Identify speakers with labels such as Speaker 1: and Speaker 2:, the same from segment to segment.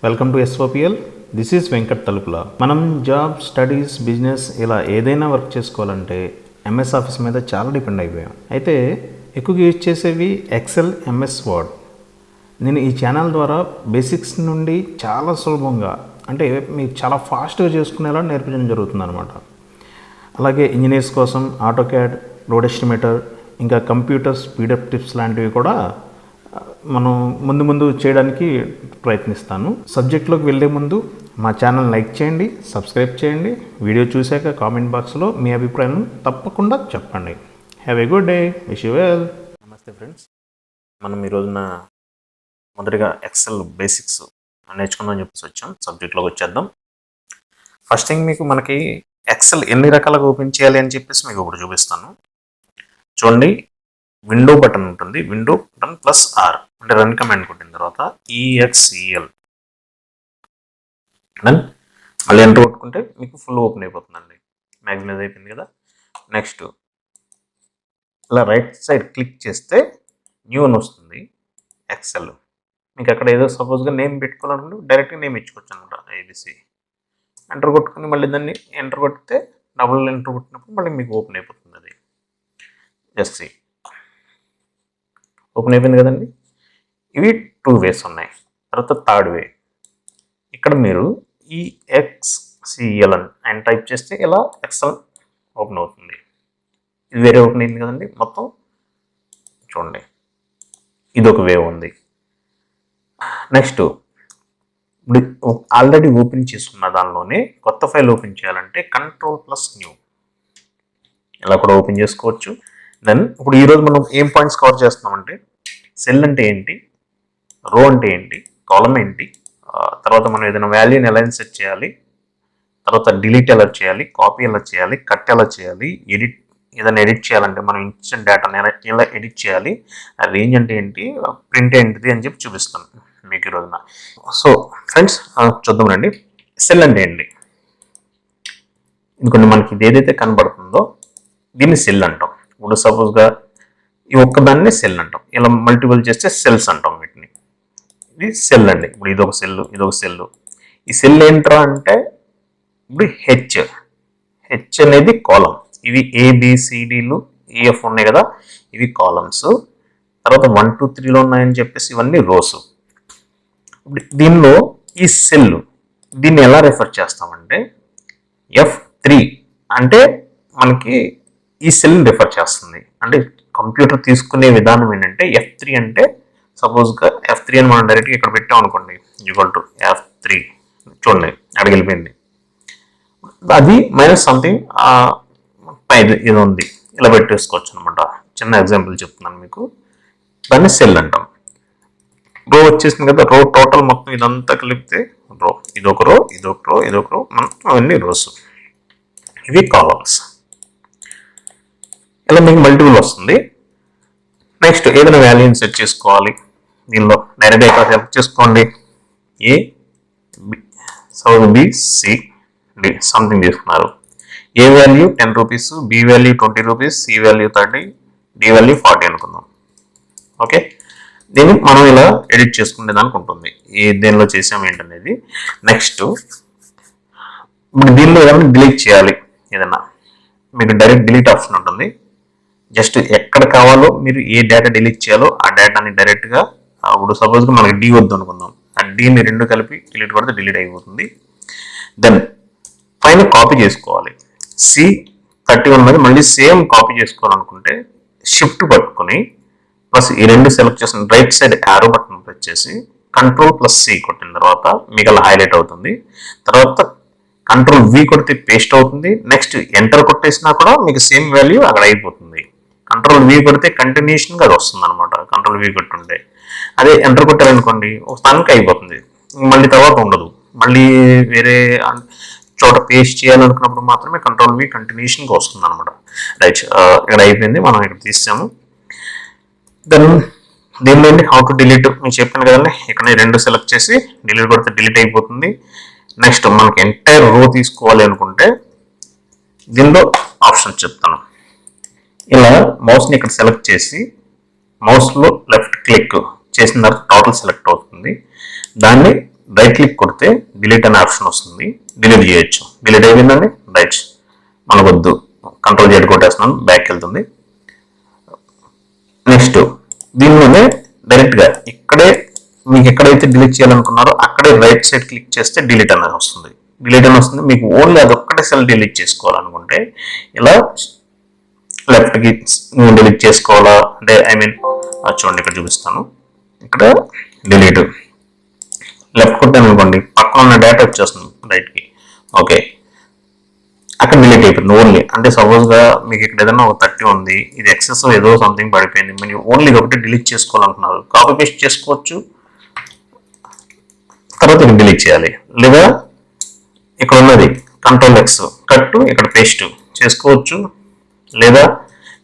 Speaker 1: Welcome to SOPL. This is Venkat Talupula. మనం job, studies, business ఇలా ఏదైనా వర్క్ చేసుకోవాలంటే ఎంఎస్ ఆఫీస్ మీద చాలా డిపెండ్ అయిపోయాం. అయితే ఎక్కువగా యూజ్ చేసేవి ఎక్సెల్, ఎంఎస్ వర్డ్. నేను ఈ ఛానల్ ద్వారా బేసిక్స్ నుండి చాలా సులభంగా, అంటే మీకు చాలా ఫాస్ట్గా చేసుకునేలా నేర్పించడం జరుగుతుంది అనమాట. అలాగే ఇంజనీర్స్ కోసం ఆటోక్యాడ్, రోడ్ ఎస్టిమేటర్, ఇంకా కంప్యూటర్ స్పీడప్ టిప్స్ లాంటివి కూడా మనం ముందు చేయడానికి ప్రయత్నిస్తాను. సబ్జెక్ట్లోకి వెళ్ళే ముందు మా ఛానల్ లైక్ చేయండి, సబ్స్క్రైబ్ చేయండి. వీడియో చూశాక కామెంట్ బాక్స్లో మీ అభిప్రాయం తప్పకుండా చెప్పండి. Have a good day. Wish you well. నమస్తే ఫ్రెండ్స్. మనం ఈరోజున మొదటిగా ఎక్సెల్ బేసిక్స్ నేర్చుకుందాం చెప్పేసి వచ్చాం. సబ్జెక్ట్లోకి వచ్చేద్దాం. ఫస్ట్ థింగ్, మనకి ఎక్సెల్ ఎన్ని రకాలుగా ఓపెన్ చేయాలి అని చెప్పేసి మీకు ఇప్పుడు చూపిస్తాను. చూడండి, విండో బటన్ ఉంటుంది. విండో బటన్ ప్లస్ ఆర్ అంటే రన్ కమాండ్ కొట్టిన తర్వాత ఈఎక్స్ఈఎల్ మళ్ళీ ఎంటర్ కొట్టుకుంటే మీకు ఫుల్ ఓపెన్ అయిపోతుందండి. మ్యాగ్నైజ్ అయిపోయింది కదా. నెక్స్ట్ ఇలా రైట్ సైడ్ క్లిక్ చేస్తే న్యూ అని వస్తుంది ఎక్సెల్. మీకు అక్కడ ఏదో సపోజ్గా నేమ్ పెట్టుకోవాలనుకుంటే డైరెక్ట్గా నేమ్ ఇచ్చుకోవచ్చు అనమాట. ఏబిసి ఎంటర్ కొట్టుకుని మళ్ళీ దాన్ని ఎంటర్ కొట్టితే డబుల్ ఎంటర్ కొట్టినప్పుడు మళ్ళీ మీకు ఓపెన్ అయిపోతుంది. అది జస్ట్ ఓపెన్ అయిపోయింది కదండి. ఇవి 2 వేస్ ఉన్నాయి. తర్వాత థర్డ్ వే, ఇక్కడ మీరు ఈఎక్స్సిఎల్ అని టైప్ చేస్తే ఇలా ఎక్సెల్ ఓపెన్ అవుతుంది. ఇది వేరే ఓపెన్ అయింది కదండి. మొత్తం చూడండి, ఇది ఒక వే ఉంది. నెక్స్ట్, ఆల్రెడీ ఓపెన్ చేసుకున్న దానిలోనే కొత్త ఫైల్ ఓపెన్ చేయాలంటే Ctrl+New ఇలా కూడా ఓపెన్ చేసుకోవచ్చు. దెన్ ఇప్పుడు ఈరోజు మనం ఏం పాయింట్స్ కవర్ చేస్తున్నామంటే సెల్ అంటే ఏంటి, రో అంటే ఏంటి, కాలమ్ ఏంటి, తర్వాత మనం ఏదైనా వాల్యూని ఎలా ఇన్సెట్ చేయాలి, తర్వాత డిలీట్ ఎలా చేయాలి, కాపీ ఎలా చేయాలి, కట్ ఎలా చేయాలి, ఏదైనా ఎడిట్ చేయాలంటే మనం ఇచ్చిన డేటాని ఎలా ఎడిట్ చేయాలి, రేంజ్ అంటే ఏంటి, ప్రింట్ ఏంటిది అని చెప్పి చూపిస్తాను మీకు ఈ రోజున. సో ఫ్రెండ్స్, చూద్దామండి. సెల్ అంటే ఏంటి? ఎందుకంటే మనకి ఇది ఏదైతే కనబడుతుందో దీన్ని సెల్ అంటాం. ఇప్పుడు సపోజ్గా ఈ ఒక్కదాన్ని సెల్ అంటాం. ఇలా మల్టిపుల్ చేస్తే సెల్స్ అంటాం వీటిని. ఇది సెల్ అండి. ఇప్పుడు ఇదొక సెల్. ఈ సెల్ ఏంట్రా అంటే ఇప్పుడు హెచ్ అనేది కాలం. ఇవి ఏబిసిడీలు, ఈఎఫ్ ఉన్నాయి కదా, ఇవి కాలమ్స్. తర్వాత 1 2 3లో ఉన్నాయని చెప్పేసి ఇవన్నీ రోస్. ఇప్పుడు దీనిలో ఈ సెల్, దీన్ని ఎలా రెఫర్ చేస్తామంటే F3 అంటే మనకి ఈ సెల్ని రిఫర్ చేస్తుంది. అంటే కంప్యూటర్ తీసుకునే విధానం ఏంటంటే F3 అంటే సపోజ్గా F3 అని మనం డైరెక్ట్గా ఇక్కడ పెట్టాం అనుకోండి, =F3. చూడండి, అక్కడికి వెళ్ళిపోయింది. అది మైనస్ సంథింగ్ ఇది ఉంది, ఇలా పెట్టేసుకోవచ్చు అనమాట. చిన్న ఎగ్జాంపుల్ చెప్తున్నాను మీకు. దాన్ని సెల్ అంటాం. రో వచ్చేసింది కదా, రో టోటల్ మొత్తం ఇదంతా కలిపితే రో. ఇదొక రో, మనం అవన్నీ రోస్. ఇవి కాలమ్స్. ఇలా మీకు మల్టిపుల్ వస్తుంది. నెక్స్ట్, ఏదైనా వాల్యూని సెట్ చేసుకోవాలి. దీనిలో డైరెక్ట్గా ఇక్కడ సెలెక్ట్ చేసుకోండి. A B C D something తీసుకున్నారు. A value 10 rupees, B value 20 rupees, C value 30, D value 40 అనుకుందాం. ఓకే, దీన్ని మనం ఇలా ఎడిట్ చేసుకునే దానికి ఉంటుంది. దేనిలో చేసాం ఏంటనేది. నెక్స్ట్, ఇప్పుడు దీనిలో ఏదైనా డిలీట్ చేయాలి, ఏదైనా మీకు డైరెక్ట్ డిలీట్ ఆప్షన్ ఉంటుంది. జస్ట్ ఎక్కడ కావాలో మీరు ఏ డేటా డిలీట్ చేయాలో ఆ డేటాని డైరెక్ట్గా, ఇప్పుడు సపోజ్గా మనకి డి వద్దు అనుకుందాం, ఆ డీని 2 కలిపి డిలీట్ కొడితే డిలీట్ అయిపోతుంది. దెన్ పైన కాపీ చేసుకోవాలి. C31 మీద మళ్ళీ సేమ్ కాపీ చేసుకోవాలనుకుంటే షిఫ్ట్ పట్టుకొని ప్లస్ ఈ 2 సెలెక్ట్ చేసిన right side arrow button press చేసి Ctrl+C కొట్టిన తర్వాత మీకు అలా హైలైట్ అవుతుంది. తర్వాత Ctrl+V కొడితే పేస్ట్ అవుతుంది. నెక్స్ట్ ఎంటర్ కొట్టేసినా కూడా మీకు సేమ్ వాల్యూ అక్కడ అయిపోతుంది. Ctrl+V కొడితే కంటిన్యూషన్గా అది వస్తుంది అనమాట. Ctrl+V కొట్టుంటే అదే ఎంటర్ కొట్టారనుకోండి, ఒక స్థానికి అయిపోతుంది, మళ్ళీ తర్వాత ఉండదు. మళ్ళీ వేరే చోట పేస్ట్ చేయాలనుకున్నప్పుడు మాత్రమే Ctrl+V కంటిన్యూషన్గా వస్తుంది అనమాట. రైట్, ఇక్కడ అయిపోయింది, మనం ఇక్కడ తీసాము. దెన్ దీనిలో హౌ టు డిలీట్ మీకు చెప్పాను కదండి. ఇక్కడ 2 సెలెక్ట్ చేసి డిలీట్ కొడితే డిలీట్ అయిపోతుంది. నెక్స్ట్, మనకి ఎంటైర్ రో తీసుకోవాలి అనుకుంటే దీనిలో ఆప్షన్ చెప్తాను. ఇలా మౌస్ని ఇక్కడ సెలెక్ట్ చేసి మౌస్లో లెఫ్ట్ క్లిక్ చేసిన తర్వాత టోటల్ సెలెక్ట్ అవుతుంది. దాన్ని రైట్ క్లిక్ కొడితే డిలీట్ అనే ఆప్షన్ వస్తుంది, డిలీట్ చేయొచ్చు. డిలీట్ అయిపోయిందండి, రైట్ మనకొద్దు, కంట్రోల్ జెడ్ కొట్టేస్తున్నాను, బ్యాక్ వెళ్తుంది. నెక్స్ట్ దీనిలోనే డైరెక్ట్గా ఇక్కడే మీకు ఎక్కడైతే డిలీట్ చేయాలనుకున్నారో అక్కడే రైట్ సైడ్ క్లిక్ చేస్తే డిలీట్ అనేది వస్తుంది. డిలీట్ అని వస్తుంది. మీకు ఓన్లీ అదొక్కటే సెల్ డిలీట్ చేసుకోవాలనుకుంటే ఇలా లెఫ్ట్కి డిలీట్ చేసుకోవాలా అంటే చూడండి ఇక్కడ చూపిస్తాను. ఇక్కడ డిలీట్ లెఫ్ట్ కొట్టాను అనుకోండి, పక్కన ఉన్న డేటా వచ్చేస్తుంది రైట్కి. ఓకే, అక్కడ డిలీట్ అయిపోయింది ఓన్లీ. అంటే సపోజ్గా మీకు ఇక్కడ ఏదైనా ఒక 30 ఉంది, ఇది ఎక్సెస్ ఏదో సంథింగ్ పడిపోయింది, మీరు ఓన్లీ ఒకటి డిలీట్ చేసుకోవాలనుకున్నారు, కాపీ పేస్ట్ చేసుకోవచ్చు, తర్వాత ఇక్కడ డిలీట్ చేయాలి. లేదా ఇక్కడ ఉన్నది కంట్రోల్ ఎక్స్ కట్, ఇక్కడ పేస్ట్ చేసుకోవచ్చు. లేదా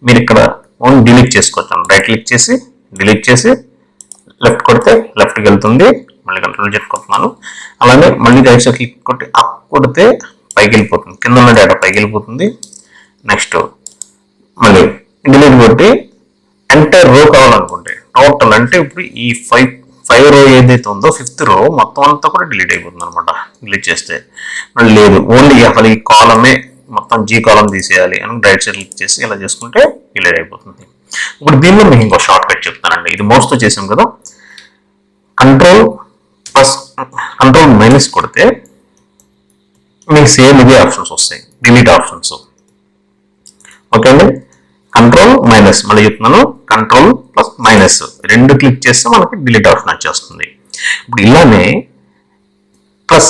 Speaker 1: మీరు ఇక్కడ ఓన్లీ డిలీట్ చేసుకోవచ్చు, రైట్ క్లిక్ చేసి డిలీట్ చేసి లెఫ్ట్ కొడితే లెఫ్ట్కి వెళ్తుంది, మళ్ళీ కంట్రోల్ చెప్పుకుంటున్నాను. అలానే మళ్ళీ రైట్ సైడ్ క్లిక్ కొట్టి అప్ కొడితే పైకి వెళ్ళిపోతుంది, కింద ఉన్న డేటా పైకి వెళ్ళిపోతుంది. నెక్స్ట్ మళ్ళీ డిలీట్ కొట్టి ఎంటైర్ రో కావాలనుకుంటే టోటల్ అంటే ఇప్పుడు ఈ ఫైవ్ రో ఏదైతే ఉందో 5th రో మొత్తం అంతా కూడా డిలీట్ అయిపోతుంది అనమాట డిలీట్ చేస్తే. మళ్ళీ లేదు ఓన్లీ అసలు ఈ కాలమే మొత్తం జీ కాలం తీసేయాలి అని రైట్ సైడ్ క్లిక్ చేసి ఇలా చేసుకుంటే డిలీట్ అయిపోతుంది. ఇప్పుడు దీనిలో మీకు ఇంకో షార్ట్ కట్ చెప్తానండి. ఇది మౌస్తో చేసాం కదా, కంట్రోల్ మైనస్ కొడితే మీకు సేమ్ ఇదే ఆప్షన్స్ వస్తాయి, డిలీట్ ఆప్షన్స్. ఓకే అండి, కంట్రోల్ మైనస్ మళ్ళీ చెప్తున్నాను, కంట్రోల్ ప్లస్ మైనస్ రెండు క్లిక్ చేస్తే మనకి డిలీట్ ఆప్షన్ వచ్చేస్తుంది. ఇప్పుడు ఇలానే ప్లస్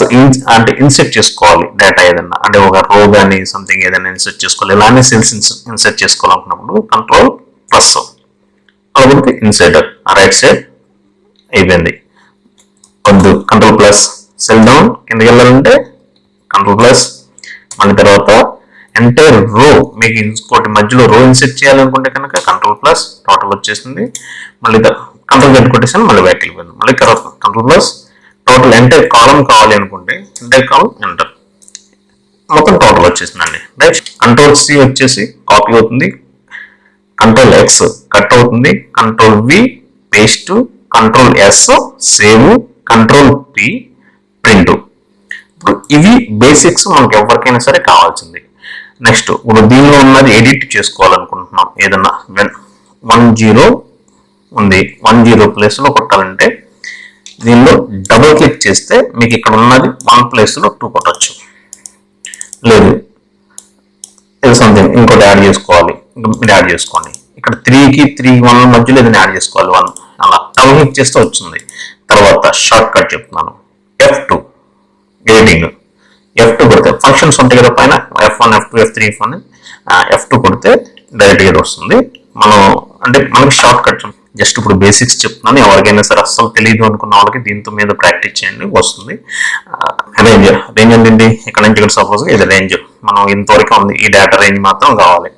Speaker 1: అంటే ఇన్సెర్ట్ చేసుకోవాలి డేటా ఏదన్నా, అంటే ఒక రో కానీ సంథింగ్ ఏదైనా ఇన్సెర్ట్ చేసుకోవాలి. ఇలానే సెల్స్ ఇన్సెర్ట్ చేసుకోవాలనుకున్నప్పుడు కంట్రోల్ ప్లస్ అలాగే ఇన్సెర్ట్ రైట్ సైడ్ అయిపోయింది. వద్దు కంట్రోల్ ప్లస్ సెల్ డౌన్ కిందకి వెళ్ళాలంటే కంట్రోల్ ప్లస్, మళ్ళీ తర్వాత ఎంటైర్ రో మీకు ఇంకోటి మధ్యలో రో ఇన్సెర్ట్ చేయాలనుకుంటే కనుక కంట్రోల్ ప్లస్ టోటల్ వచ్చేసింది. మళ్ళీ కంట్రోల్ జెడ్ కొట్టేసాను, మళ్ళీ బ్యాక్ వెళ్ళిపోయింది. మళ్ళీ తర్వాత control plus total entire column కావాలి అనుకుంటే ఎంటైర్ కాలం ఎంటర్ మొత్తం టోటల్ వచ్చేసిందండి. రైట్, కంట్రోల్ సి వచ్చేసి కాపీ అవుతుంది, కంట్రోల్ ఎక్స్ కట్ అవుతుంది, control V paste, control S save, control P print. ఇప్పుడు ఇవి బేసిక్స్ మనకి ఎవరికైనా సరే కావాల్సింది. నెక్స్ట్ ఇప్పుడు దీనిలో ఉన్నది ఎడిట్ చేసుకోవాలనుకుంటున్నాం, ఏదన్నా 10 ఉంది 10 ప్లేస్లో కొట్టాలంటే దీనిలో డబుల్ క్లిక్ చేస్తే మీకు ఇక్కడ ఉన్నది 1 ప్లేస్లో 2 కొట్టచ్చు. లేదు ఇది సంథింగ్ ఇంకోటి యాడ్ చేసుకోవాలి, మీరు యాడ్ చేసుకోండి. ఇక్కడ 3కి 3 1 మధ్యలో ఏదైనా యాడ్ చేసుకోవాలి 1, అలా డబుల్ క్లిక్ చేస్తే వచ్చింది. తర్వాత షార్ట్ కట్ చెప్తున్నాను, F2 ఎడిటింగ్. F2 కొడితే ఫంక్షన్స్ ఉంటాయి కదా పైన, F1 F2 F3 F1 F2 కొడితే డైరెక్ట్గా వస్తుంది. మనం అంటే మనకి షార్ట్ కట్ జస్ట్ ఇప్పుడు బేసిక్స్ చెప్తున్నాను, ఎవరికైనా సరే అస్సలు తెలియదు అనుకున్న వాళ్ళకి దీంతో మీద ప్రాక్టీస్ చేయండి వస్తుంది. రేంజ్ ఏంటండి, ఇక్కడ నుంచి ఇక్కడ సపోజ్ ఇది రేంజ్ మనం ఇంతవరకు ఉంది, ఈ డేటా రేంజ్ మాత్రం కావాలి.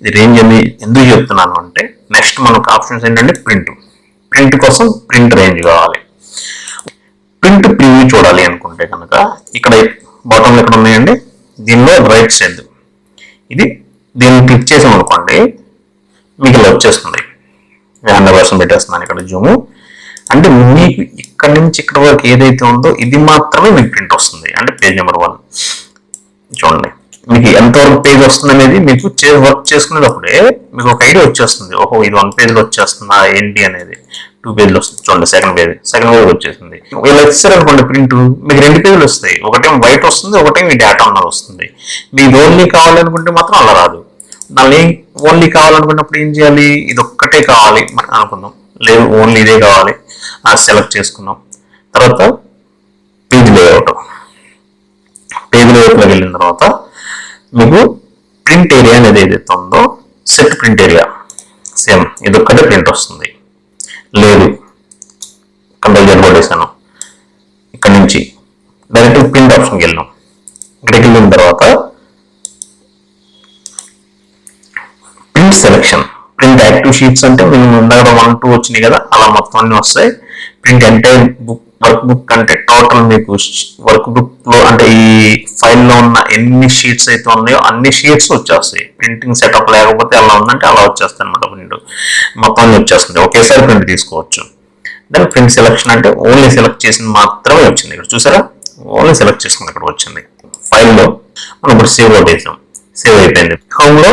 Speaker 1: ఇది రేంజ్ ఎందుకు చెప్తున్నాను అంటే నెక్స్ట్ మనకు ఆప్షన్స్ ఏంటంటే ప్రింట్ కోసం ప్రింట్ రేంజ్ కావాలి. ప్రింట్ ప్రివ్యూ చూడాలి అనుకుంటే కనుక ఇక్కడ బాటంలో ఎక్కడ ఉన్నాయండి, దీనిలో రైట్ సైడ్ దీన్ని క్లిక్ చేసాం అనుకోండి మీకు ఇలా వచ్చేస్తుంది. 100% పెట్టేస్తున్నాను ఇక్కడ జూము. అంటే మీకు ఇక్కడ నుంచి ఇక్కడ వరకు ఏదైతే ఉందో ఇది మాత్రమే మీకు ప్రింట్ వస్తుంది. అంటే పేజ్ నెంబర్ 1 చూడండి, మీకు ఎంతవరకు పేజ్ వస్తుంది అనేది మీకు వర్క్ చేసుకునేటప్పుడే మీకు ఒక ఐడియా వచ్చేస్తుంది. ఓహో ఇది 1 పేజ్లో వచ్చేస్తుందా ఏంటి అనేది. 2 పేజ్లు వస్తుంది చూడండి, సెకండ్ పేజ్ వచ్చేసింది. ఇలా ఇచ్చారనుకోండి ప్రింట్ మీకు 2 పేజీలు వస్తాయి, ఒకటేమో వైట్ వస్తుంది, ఒకటేమో మీ డేటా ఉన్నది వస్తుంది. మీకు ఓన్లీ కావాలనుకుంటే మాత్రం అలా రాదు. దాన్ని ఓన్లీ కావాలనుకున్నప్పుడు ఏం చేయాలి, ఇది ఒక్కటే కావాలి అనుకుందాం, లేదు ఓన్లీ ఇదే కావాలి సెలెక్ట్ చేసుకున్నాం. తర్వాత పేజ్ లేఅవుట్లోకి వెళ్ళిన తర్వాత మీకు ప్రింట్ ఏరియా అనేది ఏదైతే ఉందో సెట్ ప్రింట్ ఏరియా సేమ్ ఇది ఒక్కటే ప్రింట్ వస్తుంది. లేదు కంట్రోల్ జెడ్ కొట్టేసాను, ఇక్కడ నుంచి డైరెక్ట్ ప్రింట్ ఆప్షన్కి వెళ్ళినాం. ఇక్కడికి వెళ్ళిన తర్వాత print selection, print active sheets అంటే మేము ముందర 1 2 వచ్చినాయి కదా అలా మొత్తం అన్ని వస్తాయి. ప్రింట్ ఎంటైర్ వర్క్ బుక్ అంటే టోటల్ మీకు వర్క్ బుక్ లో అంటే ఈ ఫైల్లో ఉన్న ఎన్ని షీట్స్ అయితే ఉన్నాయో అన్ని షీట్స్ వచ్చేస్తాయి. ప్రింటింగ్ సెటప్ లేకపోతే అలా ఉందంటే అలా వచ్చేస్తాయి అనమాట. ప్రింట్ మొత్తం వచ్చేస్తుంది, ఒకేసారి ప్రింట్ తీసుకోవచ్చు. దాని ప్రింట్ సెలక్షన్ అంటే ఓన్లీ సెలెక్ట్ చేసింది మాత్రమే వచ్చింది. ఇక్కడ చూసారా, ఓన్లీ సెలెక్ట్ చేసుకుంది ఇక్కడ వచ్చింది. ఫైల్లో మనం ఇప్పుడు సేవ్ కొట్టేసాం, సేవ్ అయిపోయింది. హోమ్లో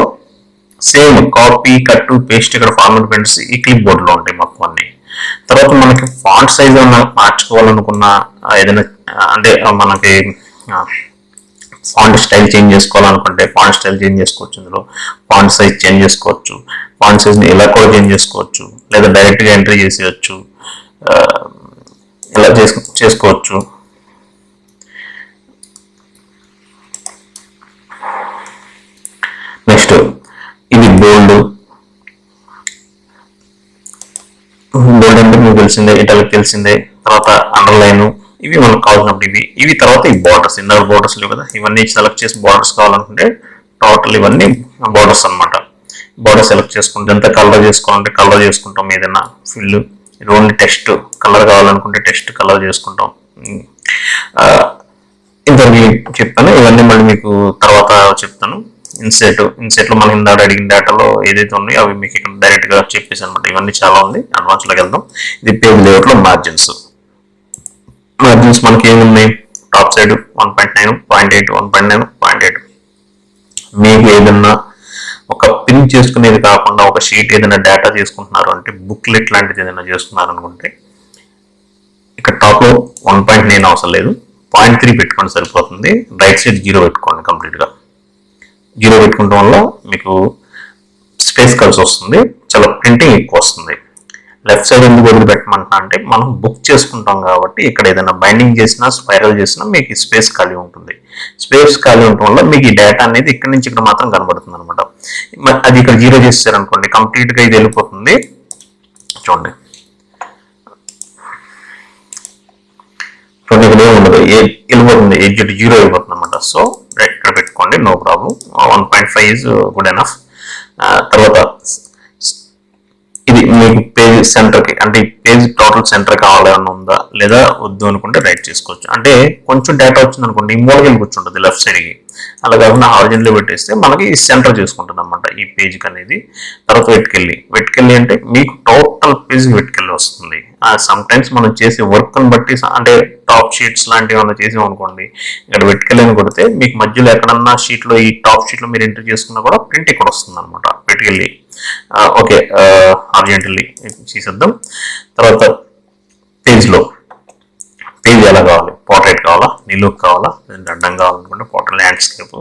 Speaker 1: సేమ్ కాపీ కట్ పేస్ట్ ఇక్కడ ఫార్మల్ ప్రింట్స్ ఈ క్లిప్ బోర్డ్లో ఉంటాయి మొత్తం అన్ని. తర్వాత మనకి ఫాంట్ సైజ్ మార్చుకోవాలనుకున్న ఏదైనా అంటే మనకి ఫాంట్ స్టైల్ చేంజ్ చేసుకోవాలనుకుంటే ఫాంట్ స్టైల్ చేంజ్ చేసుకోవచ్చు, ఇందులో ఫాంట్ సైజ్ చేంజ్ చేసుకోవచ్చు, ఫాంట్ సైజ్ని ఇలా కూడా చేంజ్ చేసుకోవచ్చు, లేదా డైరెక్ట్గా ఎంట్రీ చేసేయచ్చు, ఇలా చేసుకోవచ్చు. నెక్స్ట్ ఇది బోల్డ్ అంటే మీకు తెలిసిందే, ఇటాలిక్ తెలిసిందే. తర్వాత అండర్లైన్ ఇవి మనకు కావాల్సినప్పుడు ఇవి తర్వాత ఈ బార్డర్స్, ఇన్నర్ బార్డర్స్ లేవు కదా, ఇవన్నీ సెలెక్ట్ చేసి బార్డర్స్ కావాలనుకుంటే టోటల్ ఇవన్నీ బార్డర్స్ అనమాట. బార్డర్ సెలెక్ట్ చేసుకుంటే ఎంత కలర్ చేసుకోవాలంటే కలర్ చేసుకుంటాం, ఏదైనా ఫిల్. ఇది ఓన్లీ టెక్స్ట్ కలర్ కావాలనుకుంటే టెక్స్ట్ కలర్ చేసుకుంటాం. ఇంతవరకు చెప్తాను, ఇవన్నీ మళ్ళీ మీకు తర్వాత చెప్తాను. ఇన్సెట్లో మనం ఇందాక అడిగిన డేటాలో ఏదైతే ఉన్నాయో అవి మీకు ఇక్కడ డైరెక్ట్గా చెప్పేసి అనమాట. ఇవన్నీ చాలా ఉంది, అడ్వాన్స్లోకి వెళ్దాం. ఇది పేజ్ లేఅవుట్లో మార్జిన్స్ మనకి ఏమున్నాయి, టాప్ సైడ్ 1.9, 0.8, 1.9, 0.8. మీకు ఏదన్నా ఒక పిన్ చేసుకునేది కాకుండా ఒక షీట్ ఏదైనా డేటా చేసుకుంటున్నారు అంటే బుక్లెట్ లాంటిది ఏదైనా చేస్తున్నారు అనుకుంటే ఇక్కడ టాప్లో 1.9 అవసరం లేదు, 0.3 పెట్టుకోండి సరిపోతుంది. రైట్ సైడ్ 0 పెట్టుకోండి, కంప్లీట్గా 0 పెట్టుకోవడం వల్ల మీకు స్పేస్ కలిసి వస్తుంది, చాలా ప్రింటింగ్ ఎక్కువ వస్తుంది. లెఫ్ట్ సైడ్ ఎందుకు వదిలి పెట్టమంటున్నా అంటే మనం బుక్ చేసుకుంటాం కాబట్టి ఇక్కడ ఏదైనా బైండింగ్ చేసినా స్పైరల్ చేసినా మీకు స్పేస్ ఖాళీ ఉంటుంది. స్పేస్ ఖాళీ ఉండటం వల్ల మీకు ఈ డేటా అనేది ఇక్కడ నుంచి ఇక్కడ మాత్రం కనబడుతుంది అనమాట. అది ఇక్కడ 0 చేశారనుకోండి కంప్లీట్గా ఇది వెళ్ళిపోతుంది. చూడండి ఇక్కడ ఏముండదు, వెళ్ళిపోతుంది, ఎడ్జ్ 0 అయిపోతుంది అనమాట. సో ఇక్కడ పెట్టుకోండి, no problem. 1.5 is good enough. తర్వాత ఇది మీకు పేజ్ సెంటర్కి అంటే ఈ పేజ్ టోటల్ సెంటర్ కావాలని ఉందా లేదా వద్దు అనుకుంటే రైట్ చేసుకోవచ్చు. అంటే కొంచెం డేటా వచ్చింది అనుకోండి ఈ మూలకి కూర్చుంటుంది లెఫ్ట్ సైడ్కి, అలా కాకుండా హారిజెంటల్ పెట్టేస్తే మనకి ఈ సెంటర్ చేసుకుంటుంది అనమాట ఈ పేజ్కి అనేది. తర్వాత వెట్టుకెళ్ళి అంటే మీకు టోటల్ పేజ్కి వెట్టుకెళ్ళి వస్తుంది. సమ్ టైమ్స్ మనం చేసే వర్క్ని బట్టి అంటే టాప్ షీట్స్ లాంటివి ఏమైనా చేసాం అనుకోండి ఇక్కడ వెట్టుకెళ్ళని కొడితే మీకు మధ్యలో ఎక్కడన్నా షీట్లో ఈ టాప్ షీట్లో మీరు ఎంటర్ చేసుకున్నా కూడా ప్రింట్ ఇక్కడ వస్తుంది అనమాట వెట్టుకెళ్ళి. ఓకే, హారిజెంటల్లీ చేసేద్దాం. తర్వాత పేజ్లో పేజ్ ఎలా కావాలి, పోర్ట్రేట్ కావాలా, నిలువు కావాలా, అడ్డం కావాలనుకుంటే పోర్ట్రేట్ ల్యాండ్స్కేప్.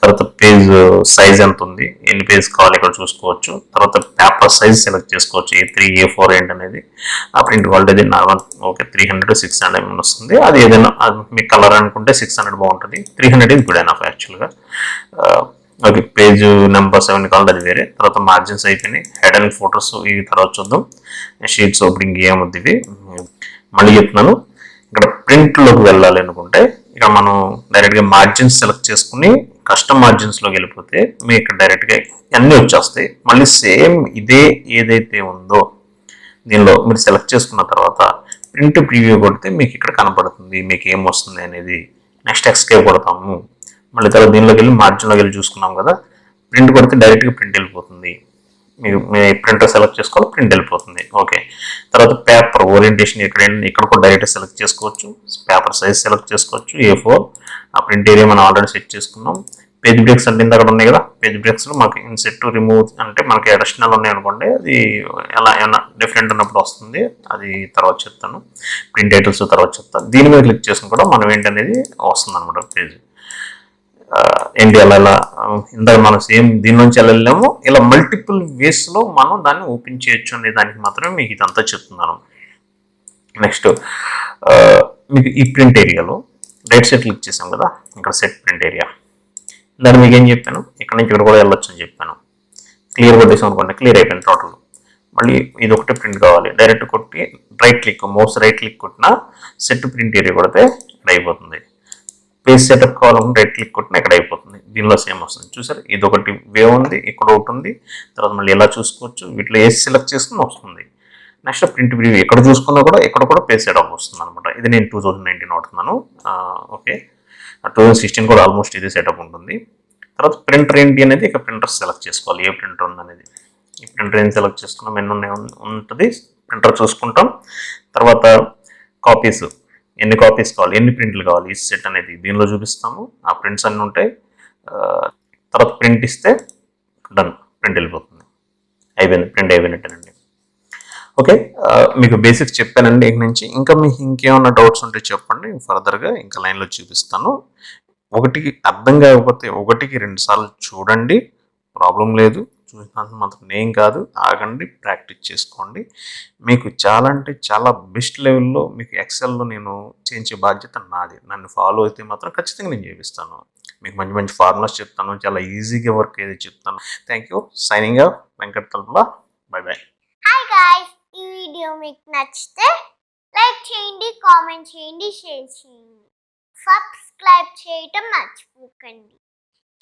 Speaker 1: తర్వాత పేజ్ సైజ్ ఎంత ఉంది, ఎన్ని పేజ్ కావాలి ఇక్కడ చూసుకోవచ్చు. తర్వాత పేపర్ సైజ్ సెలెక్ట్ చేసుకోవచ్చు, A3, A4 ఏంటి అనేది. ఆ ప్రింట్ క్వాలిటీ నార్మల్ ఓకే 300, 600 వస్తుంది. అది ఏదైనా మీకు కలర్ అనుకుంటే 600 బాగుంటుంది, 300 ఇది గుడ్ ఎనఫ్ యాక్చువల్గా. ఓకే, పేజ్ నెంబర్ 7 కావాలి, అది వేరే. తర్వాత మార్జిన్స్ అయిపోయినాయి. హెడ్ అండ్ ఫోటోస్ ఇవి తర్వాత చూద్దాం. షీట్స్ ఓపెనింగ్ ఏముంది ఇవి మళ్ళీ చెప్తున్నాను. ఇక్కడ ప్రింట్లోకి వెళ్ళాలి అనుకుంటే ఇక్కడ మనం డైరెక్ట్గా మార్జిన్స్ సెలెక్ట్ చేసుకుని కస్టమ్ మార్జిన్స్లోకి వెళ్ళిపోతే మీకు ఇక్కడ డైరెక్ట్గా అన్నీ వచ్చేస్తాయి. మళ్ళీ సేమ్ ఇదే ఏదైతే ఉందో దీనిలో మీరు సెలెక్ట్ చేసుకున్న తర్వాత ప్రింట్ ప్రివ్యూ కొడితే మీకు ఇక్కడ కనపడుతుంది మీకు ఏం వస్తుంది అనేది. నెక్స్ట్ ఎస్కేప్ కొడతాము, మళ్ళీ తర్వాత దీనిలోకి వెళ్ళి మార్జిన్లోకి వెళ్ళి చూసుకున్నాం కదా, ప్రింట్ కొడితే డైరెక్ట్గా ప్రింట్ వెళ్ళిపోతుంది. మీరు మీ ప్రింటర్ సెలెక్ట్ చేసుకోవాలి, ప్రింట్ వెళ్ళిపోతుంది. ఓకే, తర్వాత పేపర్ ఓరియంటేషన్ ఇక్కడ కూడా డైరెక్ట్ సెలెక్ట్ చేసుకోవచ్చు. పేపర్ సైజ్ సెలెక్ట్ చేసుకోవచ్చు, A4. ఆ ప్రింట్ ఏరియా మనం ఆల్రెడీ సెట్ చేసుకున్నాం. పేజ్ బ్రేక్స్ అంటే ఇంత అక్కడ ఉన్నాయి కదా, పేజ్ బ్రేక్స్లో మనకి ఇన్సెట్ రిమూవ్ అంటే మనకి అడిషనల్ ఉన్నాయి అనుకోండి, అది ఎలా ఏమైనా డిఫరెంట్ ఉన్నప్పుడు వస్తుంది, అది తర్వాత చెప్తాను. ప్రింట్ టైటిల్స్ తర్వాత చెప్తాను. దీని మీద క్లిక్ చేసుకుని కూడా మనం ఏంటనేది వస్తుంది అనమాట పేజ్ ఏంటి. అలా ఇందాక మనం సేమ్ దీని నుంచి ఎలా వెళ్ళాము ఇలా మల్టిపుల్ వేస్లో మనం దాన్ని ఓపెన్ చేయొచ్చు అనే దానికి మాత్రమే మీకు ఇదంతా చెప్తున్నాను. నెక్స్ట్ మీకు ఈ ప్రింట్ ఏరియాలో రైట్ సైడ్ క్లిక్ చేసాం కదా, ఇక్కడ సెట్ ప్రింట్ ఏరియా. దాన్ని మీకు ఏం చెప్పాను, ఇక్కడ నుంచి ఇక్కడ కూడా వెళ్ళొచ్చు అని చెప్పాను. క్లియర్ కొట్టేసాం అనుకోండి, క్లియర్ అయిపోయింది టోటల్. మళ్ళీ ఇది ఒకటే ప్రింట్ కావాలి, డైరెక్ట్ కొట్టి right click mouse right click కొట్టినా సెట్ ప్రింట్ ఏరియా కొడితే ఇక్కడ అయిపోతుంది. పేజ్ సెటప్ కావాలనుకుంటే రైట్ క్లిక్ కొట్టినా ఇక్కడ అయిపోతుంది. దీనిలో సేమ్ వస్తుంది చూసారు, ఇది ఒకటి వే ఉంది, ఇక్కడ ఒకటి ఉంది. తర్వాత మళ్ళీ ఎలా చూసుకోవచ్చు, వీటిలో ఏసి సెలెక్ట్ చేసుకుని వస్తుంది. నెక్స్ట్ ప్రింట్ ప్రివ్యూ ఎక్కడ చూసుకున్నా కూడా ఇక్కడ కూడా పేజ్ సెటప్ వస్తుంది అనమాట. ఇది నేను 2019 వాడుతున్నాను. ఓకే, 2016 కూడా ఆల్మోస్ట్ ఇదే సెటప్ ఉంటుంది. తర్వాత ప్రింటర్ ఏంటి అనేది ఇక ప్రింటర్ సెలెక్ట్ చేసుకోవాలి, ఏ ప్రింటర్ ఉంది అనేది. ఈ ప్రింటర్ ఏం సెలెక్ట్ చేసుకున్నాం, ఎన్ని ఉన్నాయి ఉంటుంది, ప్రింటర్ చూసుకుంటాం. తర్వాత కాపీస్, ఎన్ని కాపీస్ కావాలి, ఎన్ని ప్రింట్లు కావాలి, ఈ సెట్ అనేది దీనిలో చూపిస్తాము. ఆ ప్రింట్స్ అన్నీ ఉంటాయి. తర్వాత ప్రింట్ ఇస్తే డన్, ప్రింట్ వెళ్ళిపోతుంది, అయిపోయింది, ప్రింట్ అయిపోయినట్టేనండి. ఓకే, మీకు బేసిక్స్ చెప్పానండి. ఇక నుంచి ఇంకా మీకు ఇంకేమైనా డౌట్స్ ఉంటే చెప్పండి, ఫర్దర్గా ఇంకా లైన్లో చూపిస్తాను. ఒకటికి అర్థం కాకపోతే 1-2 సార్లు చూడండి, ప్రాబ్లం లేదు. చూసినంత మాత్రం ఏం కాదు, ఆగండి, ప్రాక్టీస్ చేసుకోండి. మీకు చాలా అంటే చాలా బెస్ట్ లెవెల్లో మీకు ఎక్సెల్లో నేను చేయించే బాధ్యత నాది. నన్ను ఫాలో అయితే మాత్రం ఖచ్చితంగా నేను చేపిస్తాను. మీకు మంచి మంచి ఫార్ములాస్ చెప్తాను, చాలా ఈజీగా వర్క్ అయ్యేది చెప్తాను. Thank you. Signing off, Venkat Talpa. Bye bye.
Speaker 2: Hi guys, ఈ వీడియో మీకు నచ్చితే లైక్ చేయండి, కామెంట్ చేయండి, షేర్ చేయండి, సబ్స్క్రైబ్ చేయటం మర్చిపోకండి.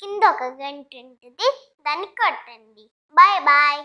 Speaker 2: కింద ఒక గంట ఉంటుంది, దాన్ని కొట్టండి. Bye bye.